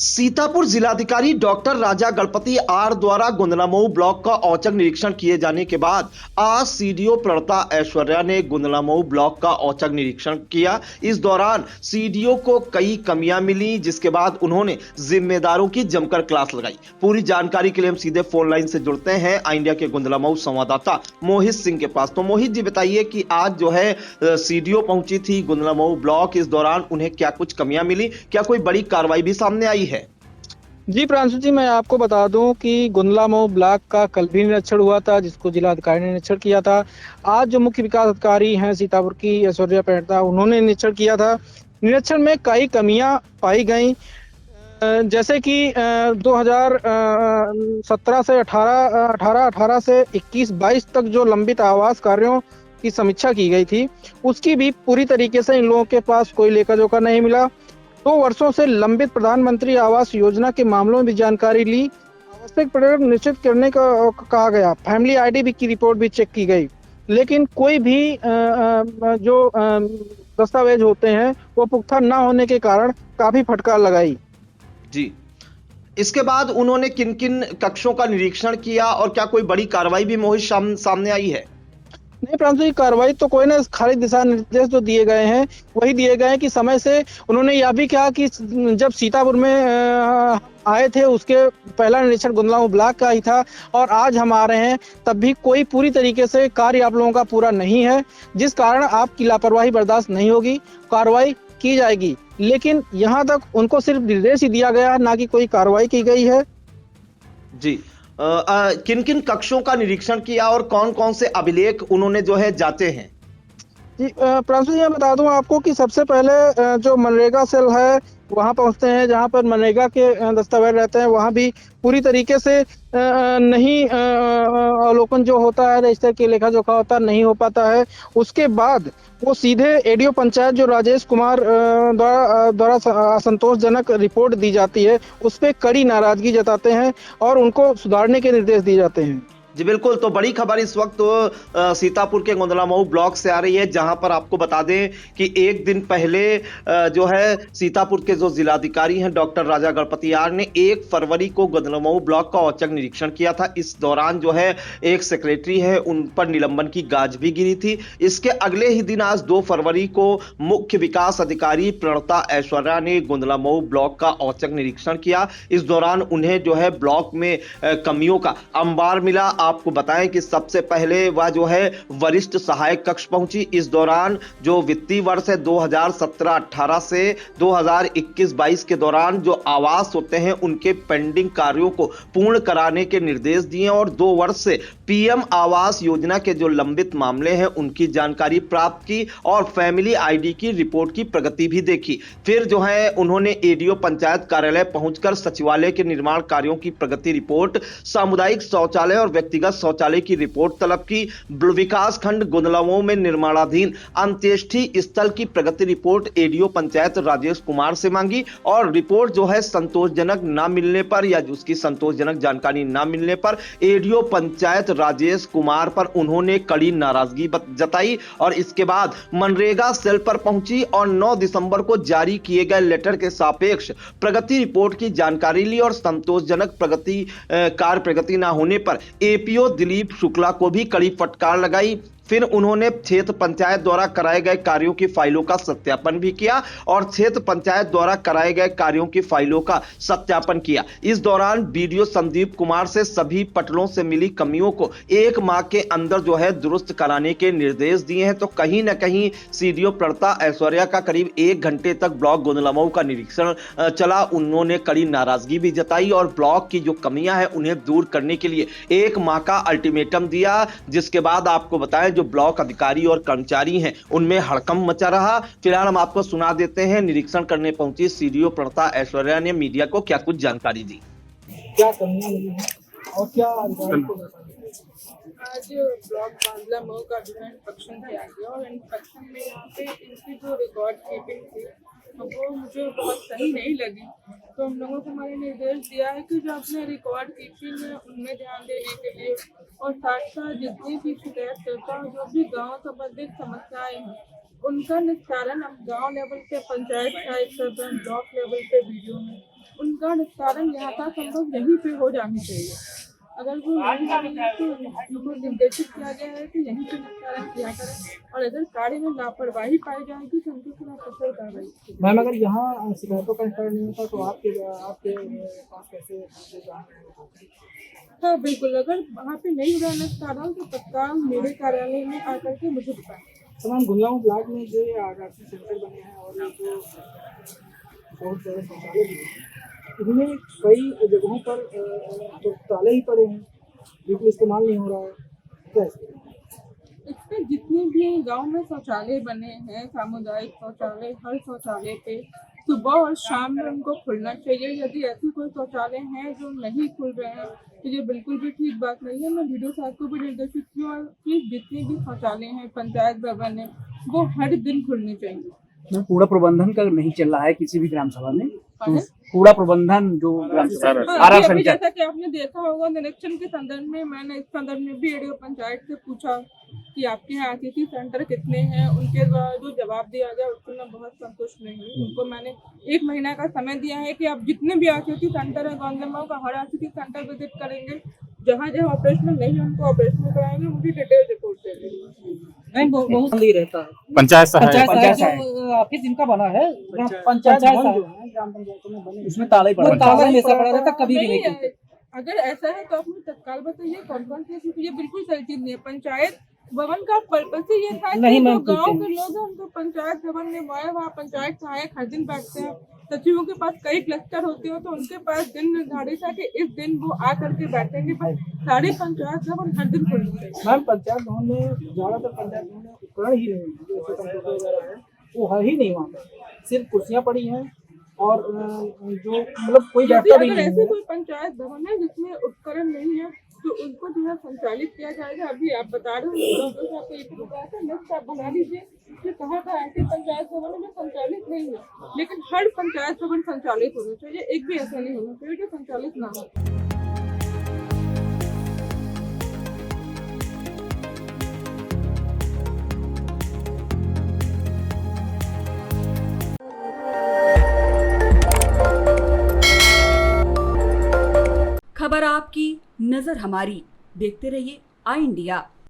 सीतापुर जिलाधिकारी doctor Raja Ganpati are द्वारा गुंदलामऊ block का औचक निरीक्षण किए जाने के बाद आज सीडीओ प्रणता ऐश्वर्या ने गुंदलामऊ ब्लॉक का औचक निरीक्षण किया। इस दौरान सीडीओ को कई कमियां मिली, जिसके बाद उन्होंने जिम्मेदारों की जमकर क्लास लगाई। पूरी जानकारी के लिए हम सीधे फोन लाइन से जुड़ते हैं इंडिया के गुंदलामऊ संवाददाता मोहित सिंह के पास। तो मोहित जी, बताइए कि आज जो है सीडीओ पहुंची थी गुंदलामऊ ब्लॉक, इस दौरान उन्हें क्या कुछ कमियां मिली, क्या कोई बड़ी कार्रवाई भी सामने आई है? जी प्रांशु जी, मैं आपको बता दूं कि गुंदलामऊ ब्लॉक का कल भी निरीक्षण हुआ था, जिसको जिलाधिकारी ने निरीक्षण किया था। आज जो मुख्य विकास अधिकारी हैं सीतापुर की ऐश्वर्या पेड़ता, उन्होंने निरीक्षण किया था। निरीक्षण में कई कमियां पाई गई, जैसे कि 2017 से 18 से 21-22 तक जो लंबित आवास कार्यों की समीक्षा की गई थी, उसकी भी पूरी तरीके से इन लोगों के पास कोई लेखा जोखा नहीं मिला। 2 वर्षों से लंबित प्रधानमंत्री आवास योजना के मामलों में भी जानकारी ली। आवश्यक प्रयोग निश्चित करने का कहा गया। फैमिली आईडी की रिपोर्ट भी चेक की गई, लेकिन कोई भी जो दस्तावेज होते हैं वो पुख्ता न होने के कारण काफी फटकार लगाई। जी, इसके बाद उन्होंने किन किन कक्षों का निरीक्षण किया और क्या कोई बड़ी कार्रवाई भी मोहित सामने आई है? नहीं प्रांशु जी, कार्रवाई तो कोई ना, खाली दिशा निर्देश जो दिए गए हैं वही दिए गए हैं कि समय से उन्होंने यह भी कहा कि जब सीतापुर में आए थे उसके पहला निरीक्षण गुंदलामऊ ब्लॉक का ही था, और आज हम आ रहे हैं तब भी कोई पूरी तरीके से कार्य आप लोगों का पूरा नहीं है, जिस कारण आपकी लापरवाही बर्दाश्त नहीं होगी, कार्रवाई की जाएगी। लेकिन यहाँ तक उनको सिर्फ निर्देश ही दिया गया है, ना कि कोई कार्रवाई की गई है। जी, किन किन कक्षों का निरीक्षण किया और कौन कौन से अभिलेख उन्होंने जो है जांचे हैं? जी प्रांशु जी, मैं बता दूं आपको कि सबसे पहले जो मनरेगा सेल है वहां पहुंचते हैं, जहां पर मनरेगा के दस्तावेज रहते हैं। वहां भी पूरी तरीके से नहीं अवलोकन जो होता है, रजिस्टर की लेखा जोखा होता है, नहीं हो पाता है। उसके बाद वो सीधे एडीओ पंचायत जो राजेश कुमार द्वारा असंतोषजनक रिपोर्ट दी जाती है, उस पर कड़ी नाराजगी जताते हैं और उनको सुधारने के निर्देश दिए जाते हैं। जी बिल्कुल, तो बड़ी खबर इस वक्त सीतापुर के गुंदलामऊ ब्लॉक से आ रही है, जहां पर आपको बता दें कि एक दिन पहले जो है सीतापुर के जो जिलाधिकारी हैं डॉक्टर राजा गणपति आर ने 1 फरवरी को गुंदलामऊ ब्लॉक का औचक निरीक्षण किया था। इस दौरान जो है एक सेक्रेटरी है, उन पर निलंबन की गाज भी गिरी थी। इसके अगले ही दिन आज 2 फरवरी को मुख्य विकास अधिकारी प्रणता ऐश्वर्या ने गुंदलामऊ ब्लॉक का औचक निरीक्षण किया। इस दौरान उन्हें जो है ब्लॉक में कमियों का अंबार मिला। आपको बताएं कि सबसे पहले वह जो है वरिष्ठ सहायक कक्ष पहुंची। इस दौरान जो वित्तीय वर्ष है 2017-18 से 2021-22 के दौरान जो आवास होते हैं उनके पेंडिंग कार्यों को पूर्ण कराने के निर्देश दिए और 2 वर्ष से पीएम आवास योजना के जो लंबित मामले हैं उनकी जानकारी प्राप्त की और फैमिली आईडी की रिपोर्ट की प्रगति भी देखी। फिर जो है उन्होंने एडीओ पंचायत कार्यालय पहुंचकर सचिवालय के निर्माण कार्यों की प्रगति रिपोर्ट, सामुदायिक शौचालय और व्यक्तिगत शौचालय की रिपोर्ट तलब की। विकास खंड गुंदलामऊ में निर्माणाधीन अंत्येष्टि स्थल की प्रगति रिपोर्ट एडीओ पंचायत राजेश कुमार से मांगी और रिपोर्ट जो है संतोषजनक ना मिलने पर या उसकी संतोषजनक जानकारी ना मिलने पर एडीओ पंचायत राजेश कुमार पर उन्होंने कड़ी नाराजगी जताई और इसके बाद मनरेगा सेल पर पहुंची और 9 दिसंबर को जारी किए गए लेटर के सापेक्ष प्रगति रिपोर्ट की जानकारी ली और संतोषजनक कार्य प्रगति ना होने पर एपीओ दिलीप शुक्ला को भी कड़ी फटकार लगाई। फिर उन्होंने क्षेत्र पंचायत द्वारा कराए गए कार्यों की फाइलों का सत्यापन भी किया और क्षेत्र पंचायत द्वारा कराए गए कार्यों की फाइलों का सत्यापन किया। इस दौरान बीडीओ संदीप कुमार से सभी पटलों से मिली कमियों को 1 माह के अंदर जो है दुरुस्त कराने के निर्देश दिए हैं। तो कहीं ना कहीं सीडीओ प्रणता ऐश्वर्या का करीब 1 घंटे तक ब्लॉक गुंदलामऊ का निरीक्षण चला। उन्होंने कड़ी नाराजगी भी जताई और ब्लॉक की जो कमियां हैं उन्हें दूर करने के लिए 1 माह का अल्टीमेटम दिया, जिसके बाद आपको बताएं जो ब्लॉक अधिकारी और कर्मचारी हैं उनमें हड़कंप मचा रहा। फिलहाल हम आपको सुना देते हैं निरीक्षण करने पहुंची सीडीओ प्रणता ऐश्वर्या ने मीडिया को क्या कुछ जानकारी दी। क्या करना है और क्या आज ब्लॉक गुंदलामऊ का जो है इंस्पेक्शन किया गया और इंस्पेक्शन में यहाँ पे इनकी जो रिकॉर्ड कीपिंग थी वो मुझे बहुत सही नहीं लगी। तो हम लोगों को हमारे निर्देश दिया है कि जो अपने रिकॉर्ड कीपिंग है उनमें ध्यान देने के लिए और साथ साथ जितनी भी शिकायतकर्ता जो भी गाँव संबंधित समस्याएं हैं उनका निस्तारण हम गाँव लेवल पे पंचायत साइड कर रहे हैं, ब्लॉक लेवल पे वीडियो में उनका निस्तारण यहाँ का संभव यहीं पे हो जाना चाहिए। अगर वो नहीं हो रही है तो उनको निर्देशित किया गया है कि यहीं पे निस्तारण किया करें, और अगर कार्य में लापरवाही पाई जाएगी तो उनके खिलाफ कठोर कार्रवाई की जाएगी। मैम, अगर यहाँ शिकायतों का निस्तारण नहीं होता तो आपके पास कैसे मुद्दे जाएंगे? हाँ बिल्कुल, अगर वहाँ पे नहीं हो रहा निस्तारण तो तत्काल मेरे कार्यालय में आकर के मुझे बताएं। तो मैम, गुंजाऊ ब्लॉक में जो ये आरआरसी सेंटर बने हैं और ये जो बहुत बड़े शौचालय भी हैं, इनमें कई जगहों पर शौचालय ही पड़े हैं, बिल्कुल इस्तेमाल नहीं हो रहा है, कैसे? इसमें जितने भी गांव में शौचालय बने हैं, सामुदायिक शौचालय, हर शौचालय पे सुबह और शाम में उनको खुलना चाहिए। यदि ऐसे कोई शौचालय हैं जो नहीं खुल रहे हैं तो ये बिल्कुल भी ठीक बात नहीं है। मैं वीडियो साहब को भी निर्देशित की और कि जितने भी शौचालय हैं, पंचायत भवन है, वो हर दिन खुलने चाहिए। मैं कूड़ा प्रबंधन का नहीं चल रहा है किसी भी ग्राम सभा में, तो कूड़ा प्रबंधन जो ग्राम सभा हाँ, अभी जैसा कि आपने देखा होगा निरीक्षण के संदर्भ में मैंने इस संदर्भ में भी एडीओ पंचायत से पूछा कि आपके यहाँ आतिथ्य सेंटर कितने हैं। उनके द्वारा जो जवाब दिया गया उससे मैं बहुत संतुष्ट नहीं हूँ। उनको मैंने 1 महीना का समय दिया है कि आप जितने भी आतिथ्य सेंटर है गांव का हर आतिथ्य सेंटर विजिट करेंगे, जहाँ जहाँ ऑपरेशनल नहीं है उनको ऑपरेशनल कराएंगे, मुझे डिटेल रिपोर्ट देंगे। बहुत नहीं रहता है। पंचायत सहायक जो ऑफिस इनका बना है, पंचायत ग्राम पंचायतों में बने, उसमें ताला ही पड़ा ताला हमेशा पड़ा रहता, कभी भी नहीं नहीं, खुलता। अगर ऐसा है तो आप मुझे तत्काल बताइए कौन कौन से, क्योंकि ये बिल्कुल सही चीज नहीं है। पंचायत भवन का पर्पस ही ये था कि जो गांव के लोग हैं उनको पंचायत भवन में वहाँ पंचायत सहायक हर दिन बैठते हैं। सचिवों के पास कई क्लस्टर होते हो तो उनके पास दिन निर्धारित है कि इस दिन वो आ करके बैठेंगे, पर सारे पंचायत भवन हर दिन खुलने चाहिए। मैम, पंचायत भवन में ज्यादातर पंचायत भवन में उपकरण ही नहीं है, जैसे कंप्यूटर वगैरह है वो है ही नहीं वहाँ पर, सिर्फ कुर्सियाँ पड़ी हैं और जो मतलब कोई बैठता भी अगर नहीं ऐसे है। कोई पंचायत भवन है जिसमें उपकरण नहीं है तो उनको जो है संचालित किया जाएगा। अभी आप बता रहे हो आपको एक लिस्ट आप बना लीजिए कि कहाँ का ऐसे पंचायत भवन है जो संचालित नहीं है, लेकिन हर पंचायत भवन संचालित होना चाहिए। एक भी ऐसा नहीं होना चाहिए जो संचालित ना हो। खबर आपकी, नजर हमारी। देखते रहिए आई इंडिया।